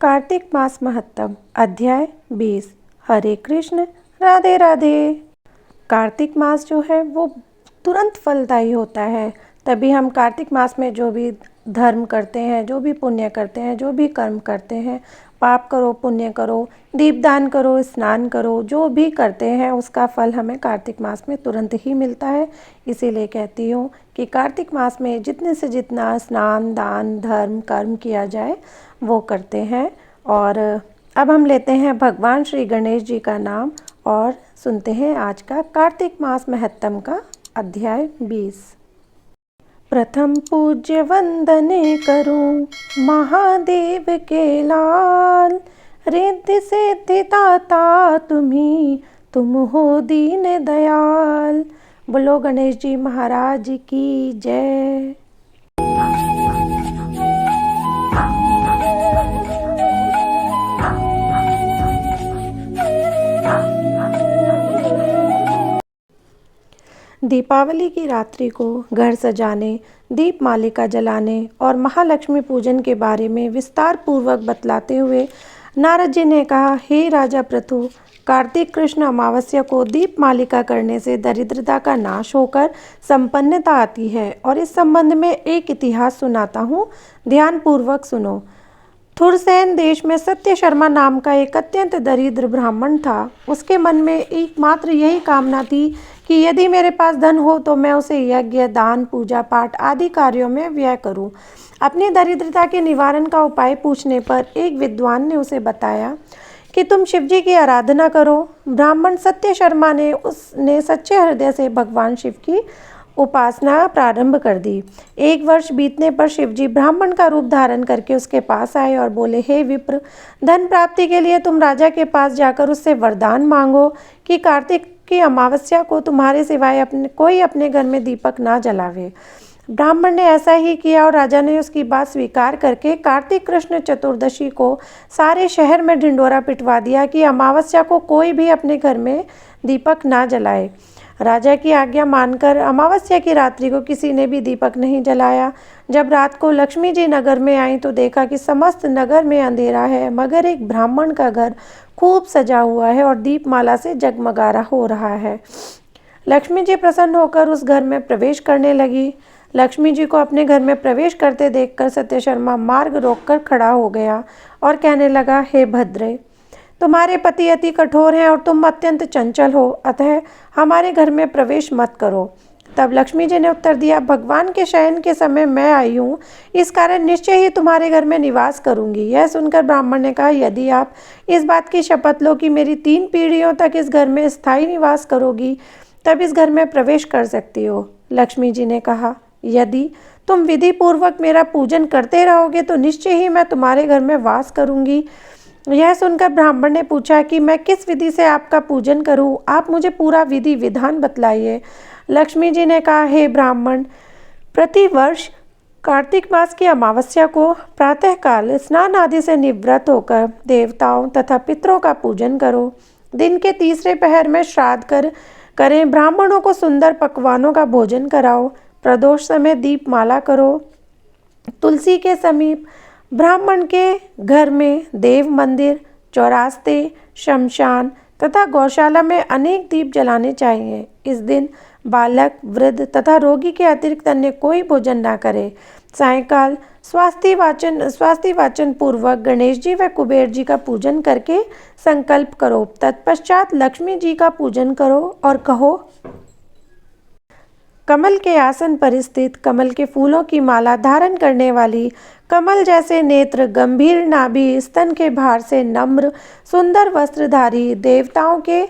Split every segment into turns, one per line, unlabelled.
कार्तिक मास महत्तम अध्याय 20। हरे कृष्ण, राधे राधे। कार्तिक मास जो है वो तुरंत फलदायी होता है। तभी हम कार्तिक मास में जो भी धर्म करते हैं, जो भी पुण्य करते हैं, जो भी कर्म करते हैं, पाप करो पुण्य करो, दीपदान करो, स्नान करो, जो भी करते हैं उसका फल हमें कार्तिक मास में तुरंत ही मिलता है। इसीलिए कहती हूँ कि कार्तिक मास में जितने से जितना स्नान, दान, धर्म, कर्म किया जाए वो करते हैं। और अब हम लेते हैं भगवान श्री गणेश जी का नाम और सुनते हैं आज का कार्तिक मास महत्तम का अध्याय 20। प्रथम पूज्य वंदने करूं महादेव के लाल, रिद्धि सिद्धि दाता तुम्ही, तुम हो दीन दयाल। बोलो गणेश जी महाराज की जय। दीपावली की रात्रि को घर सजाने, दीप मालिका जलाने और महालक्ष्मी पूजन के बारे में विस्तार पूर्वक बतलाते हुए नारद जी ने कहा, हे राजा पृथु, कार्तिक कृष्ण अमावस्या को दीप मालिका करने से दरिद्रता का नाश होकर संपन्नता आती है। और इस संबंध में एक इतिहास सुनाता हूँ, ध्यान पूर्वक सुनो। थुरसेन देश में सत्य शर्मा नाम का एक अत्यंत दरिद्र ब्राह्मण था। उसके मन में एकमात्र यही कामना थी कि यदि मेरे पास धन हो तो मैं उसे यज्ञ, दान, पूजा पाठ आदि कार्यों में व्यय करूं। अपनी दरिद्रता के निवारण का उपाय पूछने पर एक विद्वान ने उसे बताया कि तुम शिवजी की आराधना करो। ब्राह्मण सत्य शर्मा ने उसने सच्चे हृदय से भगवान शिव की उपासना प्रारंभ कर दी। 1 वर्ष बीतने पर शिवजी ब्राह्मण का रूप धारण करके उसके पास आए और बोले, हे विप्र, धन प्राप्ति के लिए तुम राजा के पास जाकर उससे वरदान मांगो कि कार्तिक की अमावस्या को तुम्हारे सिवाय कोई अपने घर में दीपक ना जलावे। ब्राह्मण ने ऐसा ही किया और राजा ने उसकी बात स्वीकार करके कार्तिक कृष्ण चतुर्दशी को सारे शहर में ढिंडोरा पिटवा दिया कि अमावस्या को कोई भी अपने घर में दीपक ना जलाए। राजा की आज्ञा मानकर अमावस्या की रात्रि को किसी ने भी दीपक नहीं जलाया। जब रात को लक्ष्मी जी नगर में आई तो देखा कि समस्त नगर में अंधेरा है, मगर एक ब्राह्मण का घर खूब सजा हुआ है और दीपमाला से जगमगारा हो रहा है। लक्ष्मी जी प्रसन्न होकर उस घर में प्रवेश करने लगी। लक्ष्मी जी को अपने घर में प्रवेश करते देखकर सत्य शर्मा मार्ग रोककर खड़ा हो गया और कहने लगा, हे भद्रे, तुम्हारे पति अति कठोर हैं और तुम अत्यंत चंचल हो, अतः हमारे घर में प्रवेश मत करो। तब लक्ष्मी जी ने उत्तर दिया, भगवान के शयन के समय मैं आई हूँ, इस कारण निश्चय ही तुम्हारे घर में निवास करूँगी। यह सुनकर ब्राह्मण ने कहा, यदि आप इस बात की शपथ लो कि मेरी 3 पीढ़ियों तक इस घर में स्थायी निवास करोगी, तब इस घर में प्रवेश कर सकती हो। लक्ष्मी जी ने कहा, यदि तुम विधि पूर्वक मेरा पूजन करते रहोगे तो निश्चय ही मैं तुम्हारे घर में वास करूँगी। यह सुनकर ब्राह्मण ने पूछा कि मैं किस विधि से आपका पूजन करूं, आप मुझे पूरा विधि विधान बतलाइए। लक्ष्मी जी ने कहा, हे ब्राह्मण, प्रति वर्ष कार्तिक मास की अमावस्या को प्रातःकाल स्नान आदि से निवृत्त होकर देवताओं तथा पितरों का पूजन करो। दिन के तीसरे पहर में श्राद्ध करें, ब्राह्मणों को सुंदर पकवानों का भोजन कराओ। प्रदोष समय दीपमाला करो। तुलसी के समीप ब्राह्मण के घर में देव मंदिर, चौरास्ते, शमशान तथा गौशाला में अनेक दीप जलाने चाहिए। इस दिन बालक, वृद्ध तथा रोगी के अतिरिक्त अन्य कोई भोजन ना करे। सायंकाल स्वास्ति वाचन पूर्वक गणेश जी व कुबेर जी का पूजन करके संकल्प करो। तत्पश्चात लक्ष्मी जी का पूजन करो और कहो, कमल के आसन पर स्थित, कमल के फूलों की माला धारण करने वाली, कमल जैसे नेत्र, गंभीर नाभि, स्तन के भार से नम्र, सुंदर वस्त्रधारी, देवताओं के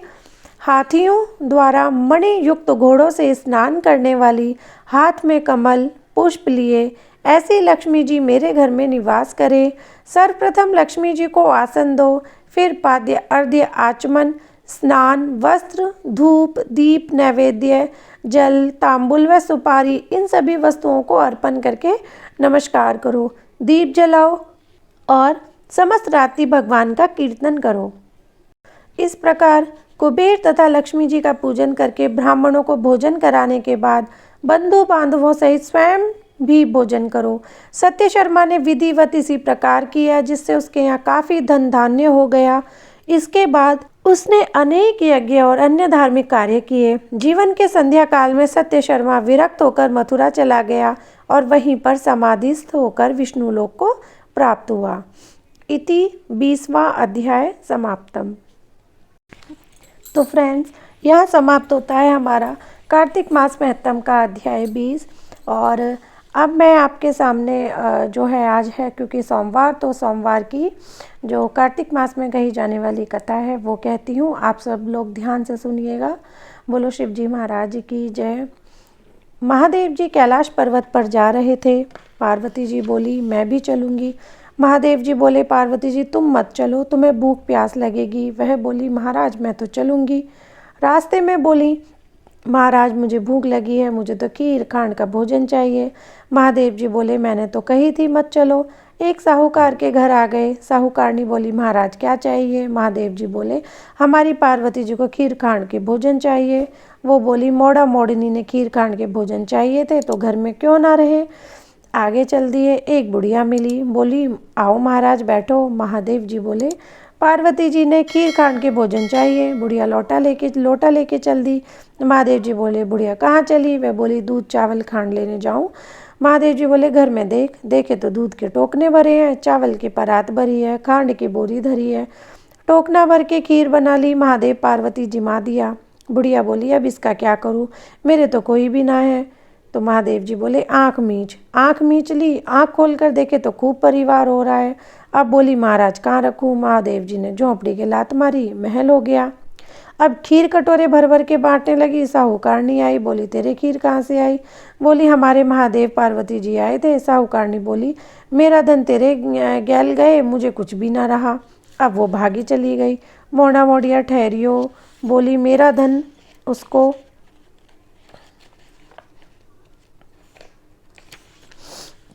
हाथियों द्वारा मणि युक्त घोड़ों से स्नान करने वाली, हाथ में कमल पुष्प लिए ऐसी लक्ष्मी जी मेरे घर में निवास करे। सर्वप्रथम लक्ष्मी जी को आसन दो, फिर पाद्य, अर्घ्य, आचमन, स्नान, वस्त्र, धूप, दीप, नैवेद्य, जल, तांबुल व सुपारी इन सभी वस्तुओं को अर्पण करके नमस्कार करो। दीप जलाओ और समस्त रात्रि भगवान का कीर्तन करो। इस प्रकार कुबेर तथा लक्ष्मी जी का पूजन करके ब्राह्मणों को भोजन कराने के बाद बंधु बांधवों सहित स्वयं भी भोजन करो। सत्य शर्मा ने विधिवत इसी प्रकार किया, जिससे उसके यहाँ काफ़ी धन धान्य हो गया। इसके बाद उसने अनेक यज्ञ और अन्य धार्मिक कार्य किए। जीवन के संध्या काल में सत्य शर्मा विरक्त होकर मथुरा चला गया और वहीं पर समाधिस्थ होकर विष्णुलोक को प्राप्त हुआ। इति 20वां अध्याय समाप्तम। तो फ्रेंड्स, यहाँ समाप्त होता है हमारा कार्तिक मास महत्तम का अध्याय 20। और अब मैं आपके सामने जो है आज है, क्योंकि सोमवार, तो सोमवार की जो कार्तिक मास में कही जाने वाली कथा है वो कहती हूँ। आप सब लोग ध्यान से सुनिएगा। बोलो शिव जी महाराज की जय। महादेव जी कैलाश पर्वत पर जा रहे थे। पार्वती जी बोली मैं भी चलूँगी। महादेव जी बोले पार्वती जी तुम मत चलो, तुम्हें भूख प्यास लगेगी। वह बोली महाराज मैं तो चलूँगी। रास्ते में बोली महाराज मुझे भूख लगी है, मुझे तो खीर खांड का भोजन चाहिए। महादेव जी बोले मैंने तो कही थी मत चलो। एक साहूकार के घर आ गए। साहूकारनी बोली महाराज क्या चाहिए। महादेव जी बोले हमारी पार्वती जी को खीर खांड के भोजन चाहिए। वो बोली मोड़ा मोड़नी ने खीर खांड के भोजन चाहिए थे तो घर में क्यों ना रहे। आगे चल दिए। एक बुढ़िया मिली, बोली आओ महाराज बैठो। महादेव जी बोले पार्वती जी ने खीर खांड के भोजन चाहिए। बुढ़िया लोटा लेके चल दी। महादेव जी बोले बुढ़िया कहाँ चली। वह बोली दूध चावल खांड लेने जाऊँ। महादेव जी बोले घर में देखे तो दूध के टोकने भरे हैं, चावल की परात भरी है, खांड की बोरी धरी है। टोकना भर के खीर बना ली। महादेव पार्वती जिमा दिया। बुढ़िया बोली अब इसका क्या करूँ, मेरे तो कोई भी ना है। तो महादेव जी बोले आँख मींच ली। आँख खोल कर देखे तो खूब परिवार हो रहा है। अब बोली महाराज कहाँ रखूँ। महादेव जी ने झोंपड़ी के लात मारी, महल हो गया। अब खीर कटोरे भर भर के बांटने लगी। साहूकारनी आई, बोली तेरे खीर कहाँ से आई। बोली हमारे महादेव पार्वती जी आए थे। साहूकारनी बोली मेरा धन तेरे गैल गए, मुझे कुछ भी ना रहा। अब वो भागी चली गई। मोड़ा मोड़िया ठहरियो, बोली मेरा धन उसको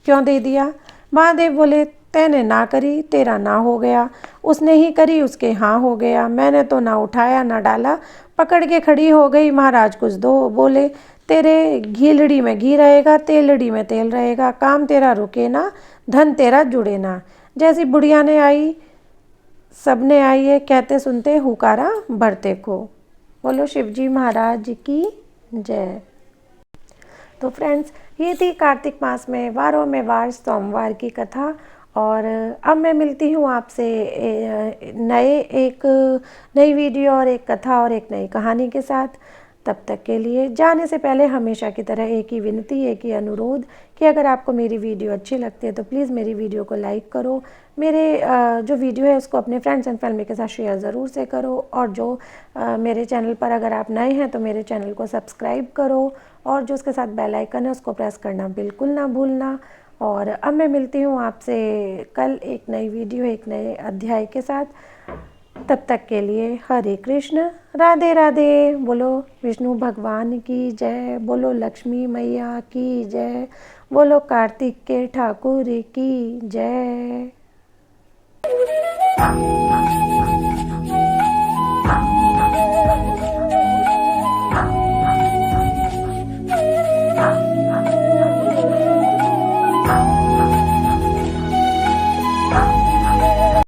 क्यों दे दिया। महादेव बोले तैने ना करी, तेरा ना हो गया। उसने ही करी, उसके हाँ हो गया। मैंने तो ना उठाया ना डाला, पकड़ के खड़ी हो गई। महाराज कुछ दो। बोले तेरे घीलड़ी में घी रहेगा, तेलड़ी में तेल रहेगा। काम तेरा रुके ना, धन तेरा जुड़े ना। जैसी बुढ़िया ने आई, सबने आई है, कहते सुनते हुकारा भरते को। बोलो शिवजी महाराज की जय। तो फ्रेंड्स, ये थी कार्तिक मास में वारों में वार सोमवार की कथा। और अब मैं मिलती हूँ आपसे एक नई वीडियो और एक कथा और एक नई कहानी के साथ। तब तक के लिए जाने से पहले हमेशा की तरह एक ही विनती, एक ही अनुरोध कि अगर आपको मेरी वीडियो अच्छी लगती है तो प्लीज़ मेरी वीडियो को लाइक करो। मेरे जो वीडियो है उसको अपने फ्रेंड्स एंड फैमिली के साथ शेयर ज़रूर से करो। और जो मेरे चैनल पर अगर आप नए हैं तो मेरे चैनल को सब्सक्राइब करो। और जो उसके साथ बेल आइकन है उसको प्रेस करना बिल्कुल ना भूलना। और अब मैं मिलती हूँ आपसे कल एक नई वीडियो, एक नए अध्याय के साथ। तब तक के लिए हरे कृष्ण, राधे राधे। बोलो विष्णु भगवान की जय, बोलो लक्ष्मी मैया की जय, बोलो कार्तिक के ठाकुर की जय।